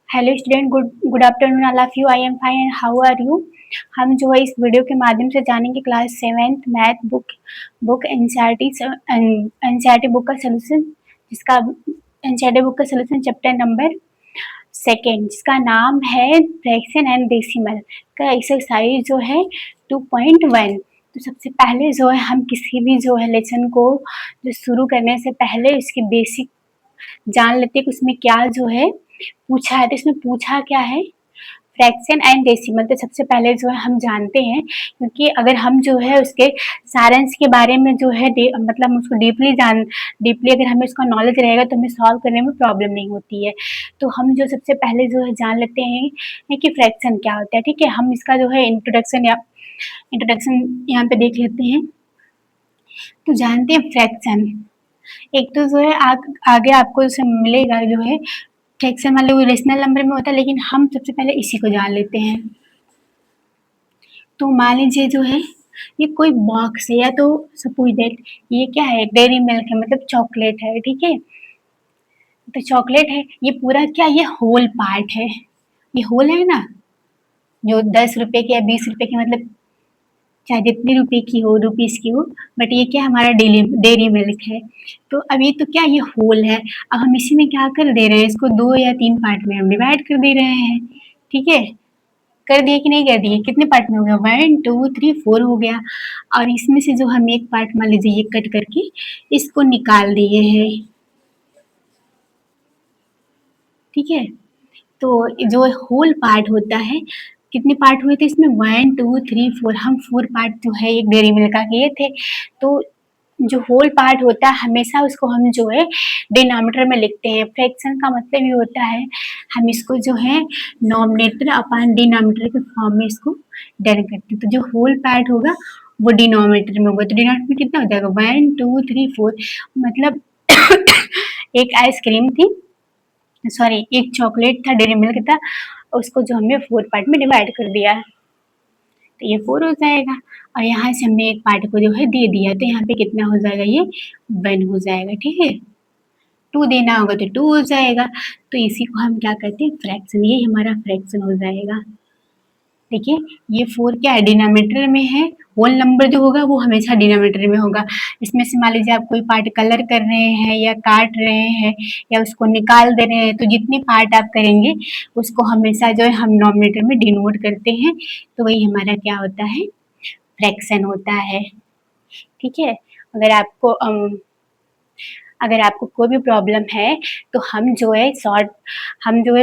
Hello student, good afternoon all of you. I am fine and how are you. हम जो है इस video के माध्यम से जानेंगे class seventh math book NCERT book का सोल्यूशन, जिसका एनसीईआरटी बुक का सोल्यूशन चैप्टर नंबर सेकेंड, जिसका नाम है फ्रैक्शन एंड डेसिमल का एक्सरसाइज जो है 2.1। तो सबसे पहले जो है हम किसी भी जो है लेसन को जो शुरू करने से पहले इसकी बेसिक जान लेते हैं कि उसमें क्या जो है पूछा है। तो इसमें पूछा क्या है, फ्रैक्शन एंड डेसिमल। तो सबसे पहले जो है हम जानते हैं, क्योंकि अगर हम जो है उसके सारांश के बारे में जो है मतलब उसको डीपली अगर हमें उसका नॉलेज रहेगा तो हमें सॉल्व करने में प्रॉब्लम नहीं होती है। तो हम जो सबसे पहले जो है जान लेते हैं कि फ्रैक्शन क्या होता है। ठीक है, हम इसका जो है इंट्रोडक्शन यहाँ पे देख लेते हैं। तो जानते हैं फ्रैक्शन, एक तो जो है आगे आपको जैसे मिलेगा जो है फ्रैक्शन वाले वो रेशनल नंबर में होता है, लेकिन हम सबसे पहले इसी को जान लेते हैं। तो मान लीजिए जो है ये कोई बॉक्स है, या तो सपोज दैट ये क्या है, डेयरी मिल्क है, मतलब चॉकलेट है। ठीक है, तो चॉकलेट है, ये पूरा क्या, ये होल पार्ट है, ये होल है ना, जो 10 रुपए की या 20 रुपए की, मतलब चाहे जितनी रुपए की हो, रुपीस की हो, बट ये क्या हमारा डेयरी मिल्क है। तो अब ये तो क्या, ये होल है। अब हम इसी में क्या कर दे रहे हैं, इसको 2 या 3 पार्ट में हम डिवाइड कर दे रहे हैं। ठीक है, कर दिए कि नहीं कर दिए, कितने पार्ट में हो गया, 1 2 3 4 हो गया। और इसमें से जो हम एक पार्ट मान लीजिए ये कट करके इसको निकाल दिए हैं। ठीक है, तो जो होल पार्ट होता है, कितने पार्ट हुए थे इसमें, 1 2 3 4, हम 4 पार्ट जो है एक डेयरी मिल्क का किए थे। तो जो होल पार्ट होता है हमेशा उसको हम जो है डिनोमिनेटर में लिखते हैं। फ्रैक्शन का मतलब ये होता है हम इसको जो है नॉमिनेटर अपॉन डिनोमिनेटर के फॉर्म में इसको डन करते हैं। तो जो होल पार्ट होगा वो डिनोमिनेटर में होगा। तो डिनोमिनेटर में कितना हो जाएगा, 1 2 3 4, मतलब एक आइसक्रीम थी, सॉरी एक चॉकलेट था, डेयरी मिल्क था, उसको जो हमने 4 पार्ट में डिवाइड कर दिया, तो ये 4 हो जाएगा। और यहाँ से हमने एक पार्ट को जो है दे दिया, तो यहाँ पे कितना हो जाएगा, ये 1 हो जाएगा। ठीक है, 2 देना होगा तो 2 हो जाएगा। तो इसी को हम क्या कहते हैं, फ्रैक्शन। ये हमारा फ्रैक्शन हो जाएगा। देखिए ये 4 क्या है, डिनोमिनेटर में है। होल नंबर जो होगा वो हमेशा डिनोमिनेटर में होगा। इसमें से मान लीजिए आप कोई पार्ट कलर कर रहे हैं या काट रहे हैं या उसको निकाल दे रहे हैं, तो जितने पार्ट आप करेंगे उसको हमेशा जो है हम डिनोमिनेटर में डिनोट करते हैं। तो वही हमारा क्या होता है, फ्रैक्शन होता है। ठीक है, अगर आपको अगर आपको कोई भी प्रॉब्लम है तो हम जो है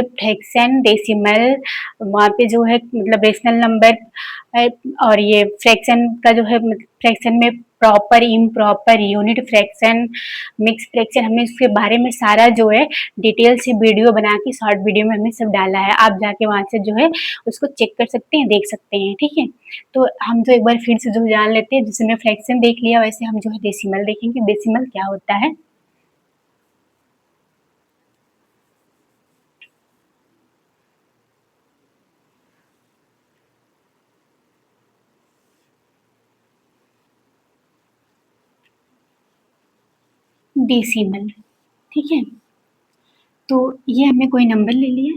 फ्रैक्शन, डेसिमल, वहाँ पे जो है मतलब रेशनल नंबर और ये फ्रैक्शन का जो है फ्रैक्शन में proper, improper, unit fraction, mix fraction, हमने इसके बारे में सारा जो है डिटेल से वीडियो बना के शॉर्ट वीडियो में हमने सब डाला है। आप जाके वहाँ से जो है उसको चेक कर सकते हैं, देख सकते हैं। ठीक है, तो हम जो एक बार फिर से जो जान लेते हैं, जैसे मैं फ्रैक्शन देख लिया वैसे हम जो है डेसिमल देखेंगे। डेसिमल क्या होता है, डेसिमल। ठीक है, तो ये हमने कोई नंबर ले लिया,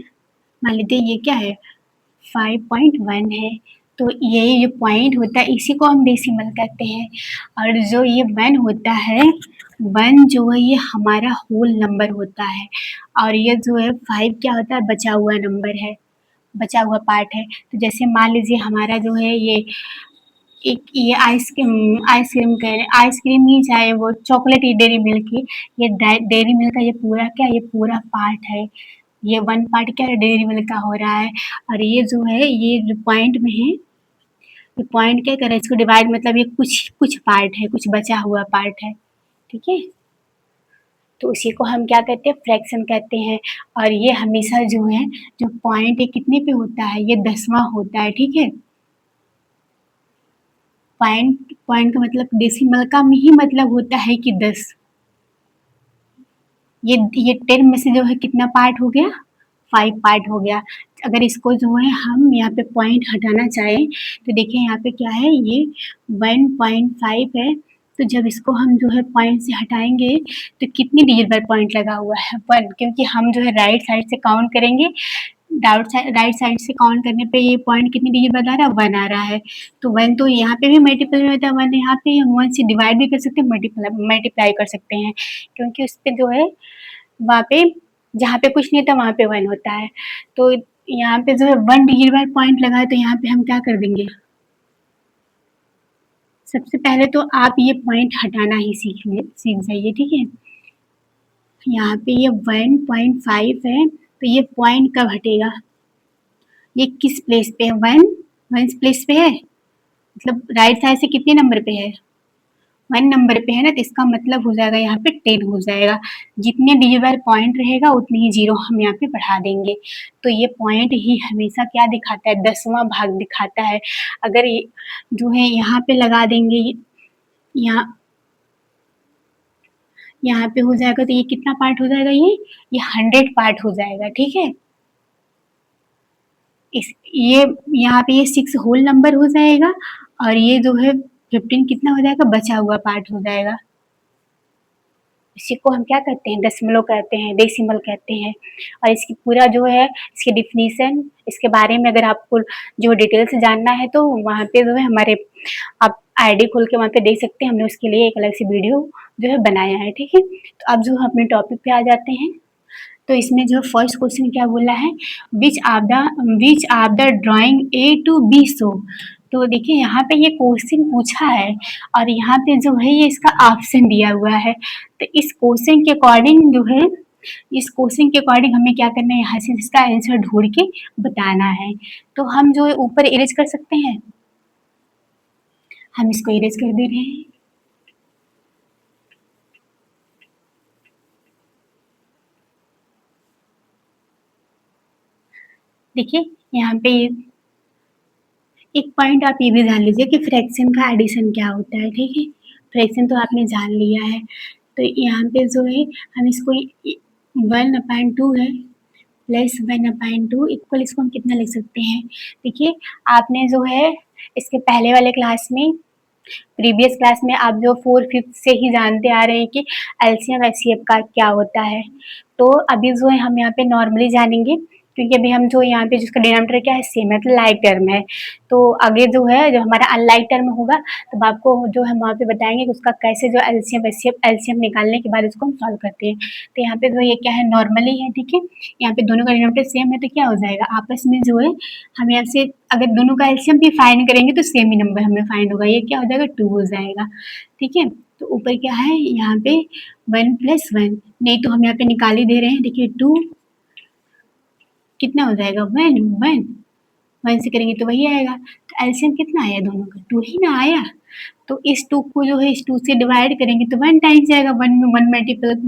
मान लीजिए ये क्या है, 5.1 है। तो ये जो पॉइंट होता है इसी को हम डेसिमल कहते हैं। और जो ये 1 होता है, 1 जो है ये हमारा होल नंबर होता है। और ये जो है 5 क्या होता है, बचा हुआ नंबर है, बचा हुआ पार्ट है। तो जैसे मान लीजिए हमारा जो है ये एक ये आइसक्रीम आइसक्रीम कह रहे, आइसक्रीम ही चाहे वो चॉकलेट ही, डेयरी मिल्क की, ये डेयरी मिल्क का ये पूरा क्या, ये पूरा पार्ट है। ये 1 पार्ट क्या है, डेयरी मिल्क का हो रहा है। और ये जो है ये जो पॉइंट में है, ये पॉइंट क्या कर रहा है, इसको डिवाइड, मतलब ये कुछ कुछ पार्ट है, कुछ बचा हुआ पार्ट है। ठीक है, तो उसी को हम क्या कहते हैं, फ्रैक्शन कहते हैं। और ये हमेशा जो है जो पॉइंट है कितने पे होता है, ये 10वां होता है। ठीक है, पॉइंट पॉइंट का मतलब डेसिमल का ही मतलब होता है कि 10। ये 10 में से जो है कितना पार्ट हो गया, 5 पार्ट हो गया। अगर इसको जो है हम यहाँ पे पॉइंट हटाना चाहें तो देखिए यहाँ पे क्या है, ये 1.5 है। तो जब इसको हम जो है पॉइंट से हटाएंगे तो कितनी डिजिट पर पॉइंट लगा हुआ है, 1, क्योंकि हम जो है राइट साइड से काउंट करेंगे राइट साइड से काउंट करने पे ये पॉइंट कितनी डिजिट बता रहा है, 1 आ रहा है। तो 1 तो यहाँ पे भी मल्टीपल में होता है, 1 यहाँ पे हम 1 से डिवाइड भी कर सकते हैं, मल्टीप्लाई कर सकते हैं, क्योंकि उस पे जो है वहाँ पे जहाँ पे कुछ नहीं होता वहाँ पे 1 होता है। तो यहाँ पे जो है 1 डिजिट बाय पॉइंट लगा है, तो यहाँ पे हम क्या कर देंगे, सबसे पहले तो आप ये पॉइंट हटाना ही सीख जाइए, ठीक है। यहाँ पे ये 1.5 है, तो ये पॉइंट कब हटेगा, ये किस प्लेस पे है, 1 प्लेस पे है, मतलब राइट साइड से कितने नंबर पे है, 1 नंबर पे है ना, तो इसका मतलब हो जाएगा यहाँ पे 10 हो जाएगा। जितने डिजिबल पॉइंट रहेगा उतनी ही जीरो हम यहाँ पे बढ़ा देंगे। तो ये पॉइंट ही हमेशा क्या दिखाता है, 10वां भाग दिखाता है। अगर ये जो है यहाँ पे लगा देंगे, यहाँ यहाँ पे हो जाएगा, तो ये कितना पार्ट हो जाएगा, ये 100 पार्ट हो जाएगा, ठीक है। इस ये यहाँ पे ये 6 होल नंबर हो जाएगा, और ये जो है 15 कितना हो जाएगा, बचा हुआ पार्ट हो जाएगा। इसी को हम क्या कहते हैं, दशमलव कहते हैं, डेसिमल कहते हैं। और इसकी पूरा जो है इसकी डिफिनीशन, इसके बारे में अगर आपको जो डिटेल से जानना है, तो वहाँ पे जो है हमारे आप आईडी खोल के वहाँ पे देख सकते हैं, हमने उसके लिए एक अलग से वीडियो जो है बनाया है, ठीक है। तो अब जो अपने टॉपिक पे आ जाते हैं। तो इसमें जो फर्स्ट क्वेश्चन क्या बोला है, which are the drawing A to B show. तो देखिए यहाँ पे ये क्वेश्चन पूछा है, और यहाँ पे जो है ये इसका ऑप्शन दिया हुआ है। तो इस क्वेश्चन के अकॉर्डिंग जो है, इस क्वेश्चन के अकॉर्डिंग हमें क्या करना है, यहाँ से इसका आंसर ढूंढ के बताना है। तो हम जो है ऊपर इरेज कर सकते हैं, हम इसको इरेज कर दे रहे हैं। देखिए यहाँ पे एक पॉइंट आप ये भी जान लीजिए कि फ्रैक्शन का एडिशन क्या होता है, ठीक है। फ्रैक्शन तो आपने जान लिया है। तो यहाँ पे जो है हम इसको 1/2 है प्लस 1/2 इक्वल, इसको हम कितना लिख सकते हैं। देखिए आपने जो है इसके पहले वाले क्लास में, प्रीवियस क्लास में आप जो 4/5 से ही जानते आ रहे हैं कि एलसीएम एचसीएफ का क्या होता है। तो अभी जो है हम यहाँ पे नॉर्मली जानेंगे, क्योंकि अभी हम जो यहाँ पे जिसका डिनोमिनेटर क्या है, सेम है, तो लाइक टर्म है। तो आगे जो है जो हमारा अनलाइक टर्म होगा, तब आपको जो हम वहाँ पे बताएंगे कि उसका कैसे जो एलसीएम निकालने के बाद इसको हम सॉल्व करते हैं। तो यहाँ पे जो ये क्या है, नॉर्मली है, ठीक है। यहाँ पे दोनों का डिनोमिनेटर सेम है, तो क्या हो जाएगा आपस में जो है, हम यहाँ से अगर दोनों का एलसीएम भी फाइंड करेंगे तो सेम ही नंबर हमें फाइंड होगा, ये क्या हो जाएगा, 2 हो जाएगा, ठीक है। तो ऊपर क्या है, यहाँ पे 1 + 1, नहीं तो हम यहाँ पे निकाल ही दे रहे हैं। देखिए 2 कितना हो जाएगा, 1 1 1 से करेंगे तो वही आएगा। तो एलसीएम कितना आया दोनों का, 2 ही ना आया। तो इस 2 को जो है इस 2 से डिवाइड करेंगे तो 1 टाइम्स जाएगा, 1 में 1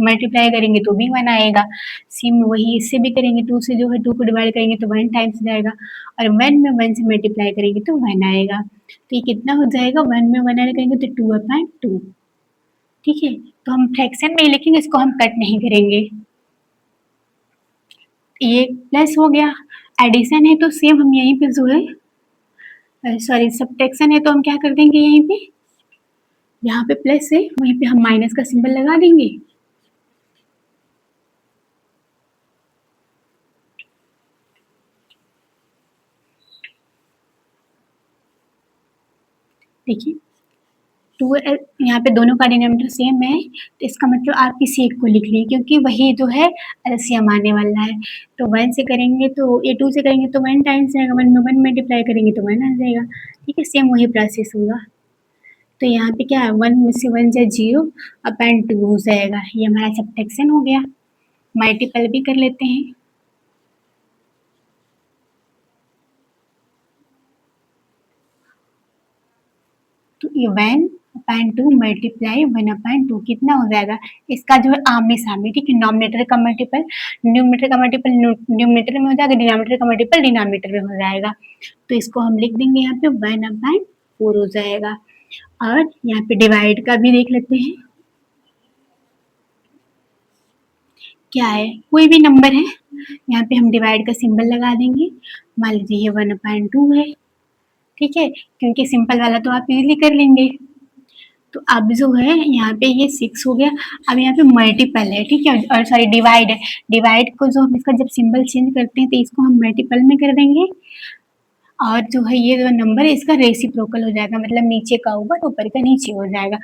मल्टीप्लाई करेंगे तो भी 1 आएगा। सेम वही इससे भी करेंगे, 2 से जो है 2 को डिवाइड करेंगे तो 1 टाइम्स जाएगा, और 1 में 1 से मल्टीप्लाई करेंगे तो 1 आएगा। तो ये कितना हो जाएगा, 1 में 1 ऐड करेंगे तो 2/2, ठीक है। तो हम फ्रैक्शन में ही लिखेंगे, इसको हम कट नहीं करेंगे। ये प्लस हो गया, एडिशन है तो सेम हम यहीं पे जो है, सॉरी सब्ट्रैक्शन है तो हम क्या कर देंगे, यहीं पे यहाँ पे प्लस है वहीं पे हम माइनस का सिंबल लगा देंगे। देखिए 2 यहाँ पे दोनों का डिनोमिनेटर सेम है, तो इसका मतलब आप किसी एक को लिख लीजिए, क्योंकि वही जो है एलसीएम आने वाला है। तो 1 से करेंगे तो ये 2 से करेंगे तो 1 टाइम्स जाएगा, 1 में 1 मल्टीप्लाई करेंगे तो 1 आ जाएगा, ठीक है। सेम वही प्रोसेस होगा। तो यहाँ पे क्या है, 1 में से 1 जाए 0/2 हो जाएगा, ये हमारा सब्ट्रैक्शन हो गया। मल्टीपल भी कर लेते हैं। तो ये 1/2 मल्टीप्लाई 1/2 कितना हो जाएगा, इसका जो है आमने सामने, ठीक है। नॉमिनेटर का मल्टीपल न्यूमिनेटर में हो जाएगा, डिनोमिनेटर का मल्टीपल डिनोमिनेटर में हो जाएगा। तो इसको हम लिख देंगे यहाँ पे 1/4 हो जाएगा। और यहाँ पे डिवाइड का भी देख लेते हैं, क्या है, कोई भी नंबर है, यहाँ पे हम डिवाइड का सिंबल लगा देंगे। मान लीजिए ये 1/2 है, ठीक है, क्योंकि सिंपल वाला तो आप इजीली कर लेंगे। तो अब जो है यहाँ पे ये 6 हो गया। अब यहाँ पे मल्टीपल है, ठीक है, और सॉरी डिवाइड है। डिवाइड को जो हम इसका जब सिंबल चेंज करते हैं तो इसको हम मल्टीपल में कर देंगे, और जो है ये जो नंबर है इसका रेसिप्रोकल हो जाएगा, मतलब नीचे का ऊपर ऊपर का नीचे हो जाएगा।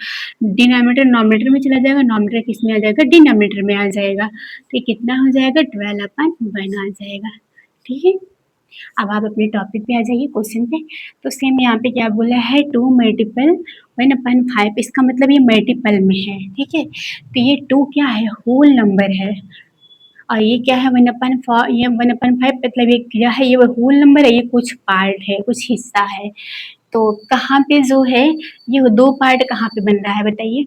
डिनोमिनेटर नॉमिनेटर में चला जाएगा, नॉमिनेटर किस में आ जाएगा, डिनोमिनेटर में आ जाएगा। तो ये कितना हो जाएगा, 12/1 आ जाएगा। ठीक है, अब आप अपने टॉपिक पे आ जाइए, क्वेश्चन पे। तो सेम यहाँ पे क्या बोला है, 2 मल्टीपल 1/5, इसका मतलब ये मल्टीपल में है। ठीक है, तो ये 2 क्या है, होल नंबर है, और ये क्या है, 1/4, ये 1/5 मतलब ये क्या है, ये होल नंबर है, ये कुछ पार्ट है, कुछ हिस्सा है। तो कहाँ पे जो है ये 2 पार्ट कहाँ पे बन रहा है बताइए।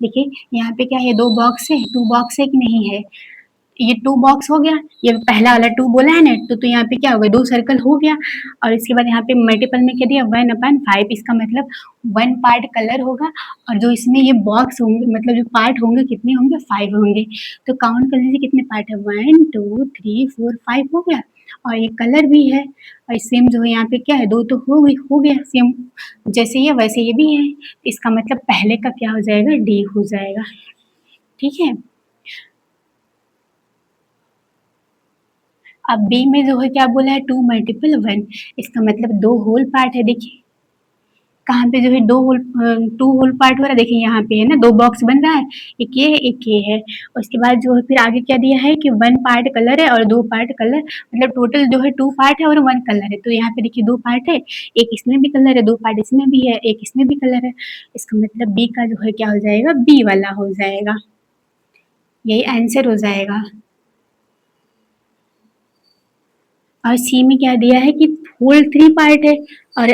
देखिए यहाँ पे क्या है, 2 बॉक्स है, 2 बॉक्स है कि नहीं है, ये 2 बॉक्स हो गया, ये पहला वाला 2 बोला है ना, तो यहाँ पे क्या होगा, 2 सर्कल हो गया, और इसके बाद यहाँ पे मल्टीपल में क्या दिया, 1/5, इसका मतलब 1 पार्ट कलर होगा, और जो इसमें ये बॉक्स होंगे, मतलब जो पार्ट होंगे कितने होंगे, 5 होंगे। तो काउंट कर लीजिए कितने पार्ट है, 1 2 3 4 5 हो गया, और ये कलर भी है, और सेम जो है यहाँ पे क्या है, 2 तो हो गया सेम, जैसे ये वैसे ये भी है, इसका मतलब पहले का क्या हो जाएगा, डी हो जाएगा। ठीक है, अब बी में जो है क्या बोला है, 2 मल्टीपल 1, इसका मतलब 2 होल पार्ट है। देखिए कहाँ पे जो है 2 होल पार्ट हो रहा है, देखिए यहाँ पे है ना, 2 बॉक्स बन रहा है, एक ये है एक ये है। उसके बाद जो है फिर आगे क्या दिया है कि 1 पार्ट कलर है और 2 पार्ट कलर, मतलब टोटल जो है 2 पार्ट है और 1 कलर है। तो यहाँ पे देखिए 2 पार्ट है, एक इसमें भी कलर है, 2 पार्ट इसमें भी है, एक इसमें भी कलर है। इसका मतलब बी का जो है क्या हो जाएगा, बी वाला हो जाएगा, यही आंसर हो जाएगा। और सी में क्या दिया है कि होल 3 पार्ट है, और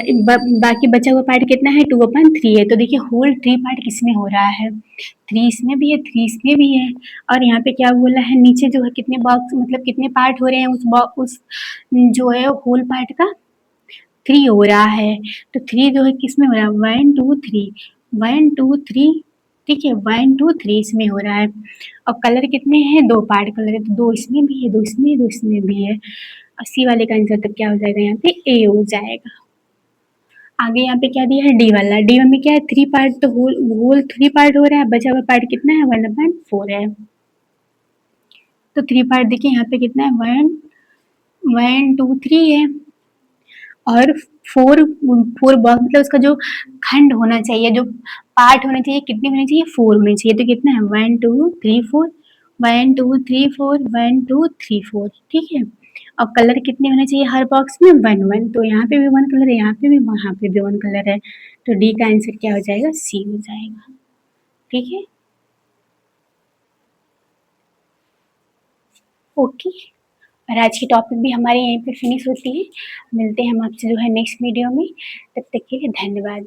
बाकी बचा हुआ पार्ट कितना है, 2/3 है। तो देखिए होल 3 पार्ट किसमें हो रहा है, 3 इसमें भी है, 3 इसमें भी है, और यहाँ पे क्या बोला है, नीचे जो है कितने बॉक्स, मतलब कितने पार्ट हो रहे हैं उस जो है होल पार्ट का, 3 हो रहा है। तो 3 जो है किसमें हो रहा है, 1 2 3, 1 2 3, ठीक है, 1 2 3 इसमें हो रहा है, और कलर कितने हैं, 2 पार्ट कलर है, तो 2 इसमें भी है, 2 इसमें, 2 इसमें भी है, और सी वाले का आंसर तब क्या हो जाएगा, यहाँ पे ए हो जाएगा। आगे यहाँ पे क्या दिया है, डी वाला, डी में क्या है, 3 पार्ट, तो होल 3 पार्ट हो रहा है, बचा हुआ पार्ट कितना है, 1/4 है। तो 3 पार्ट देखिए यहाँ पे कितना है, 1 1 2 3 है, और 4 4 बॉक्स, मतलब उसका जो खंड होना चाहिए, जो पार्ट होने चाहिए, कितने होने चाहिए, 4 होने चाहिए। तो कितना है, 1 2 3 4, 1 2 3 4, 1 2 3 4, ठीक है। और कलर कितने होने चाहिए हर बॉक्स में, 1 1, तो यहाँ पे भी 1 कलर है, यहाँ पे भी, वहाँ पे भी 1 कलर है। तो डी का आंसर क्या हो जाएगा, सी हो जाएगा। ठीक है, ओके। और आज की टॉपिक भी हमारी यहीं पे फिनिश होती है। मिलते हैं हम आपसे जो है नेक्स्ट वीडियो में, तब तक के लिए धन्यवाद।